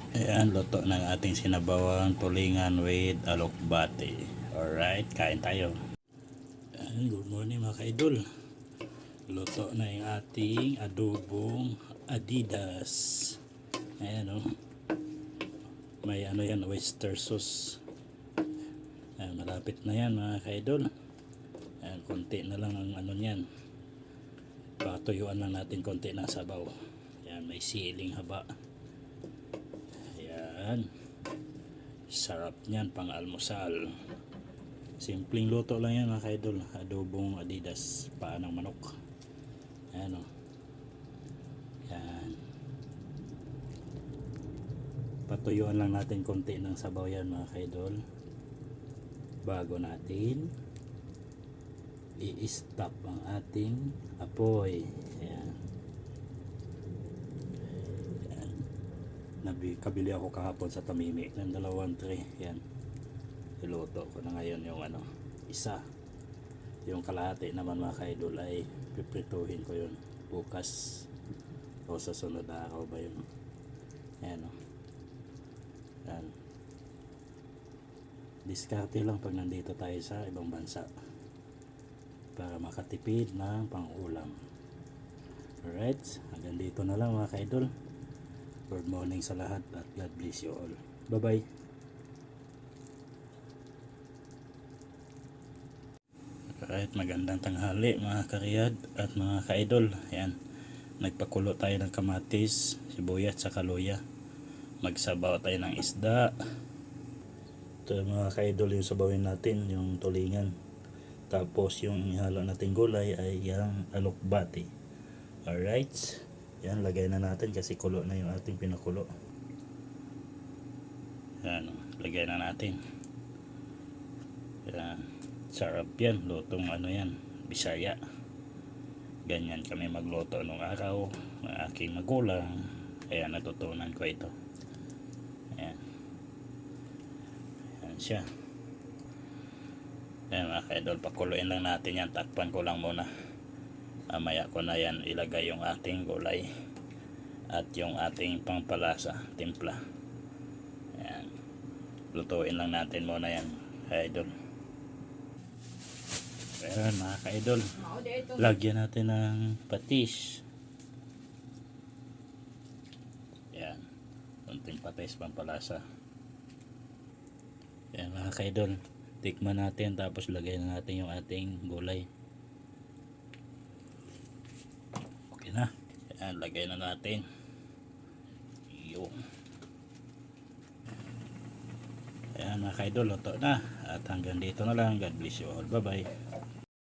Ayan, luto ng ating sinabawang tulingan with alokbate. Alright, kain tayo. Ayan, good morning mga kaidol. Luto na yung ating adobong Adidas. Ayan o. May ano yan, oyster sauce. Ayan, malapit na yan mga kaidol. Ayan, konti na lang ang ano yan. Patuyuan lang natin konti ng sabaw. Ayan, may siling haba. Ayan. Sarap niyan pang almusal. Simpleng luto lang yan mga kaidol. Adobong Adidas, paa ng manok. Ayan o. Ayan. Patuyuan lang natin konti ng sabaw yan mga kaidol. Bago natin i-stop ang ating apoy. Ayan. Kabili ako kahapon sa Tamimi ng 2 tray. Yan, iluto ko na ngayon yung ano, isa. Yung kalahati naman mga kaidol ay piprituhin ko yun bukas o sa sunod na araw ba yun. Ayan o. Yan, diskarte lang pag nandito tayo sa ibang bansa para makatipid ng pang-ulam. Alright, hanggang dito na lang mga kaidol. Good morning sa lahat at God bless you all. Bye-bye. Alright, magandang tanghali mga kariyad at mga kaidol. Ayan, nagpakulo tayo ng kamatis, sibuyas sa luya. Magsabaw tayo ng isda. Ito mga kaidol yung sabawin natin, yung tulingan. Tapos yung ihalo natin gulay ay yung alokbate. Alright. Yan, lagay na natin kasi kulo na yung ating pinakulo. Yan, lagay na natin. Yan, sarap yan, lutong ano yan, Bisaya. Ganyan kami magluto nung araw ng aking magulang, kaya natutunan ko ito. Yan, yan siya. Yan mga kaidol, pakuluin lang natin yan, takpan ko lang muna. Mamaya ko na yan ilagay yung ating gulay at yung ating pangpalasa, timpla. Ayan, lutuin lang natin muna yan kaidol. Ayan mga kaidol, lagyan natin ng patis. Ayan, kunting patis pampalasa. Ayan mga kaidol, tikman natin tapos lagay na natin yung ating gulay. Na. Ayan, lagay na natin yung. Ayan mga kaidol, luto na at hanggang dito na lang. God bless you all. Bye bye.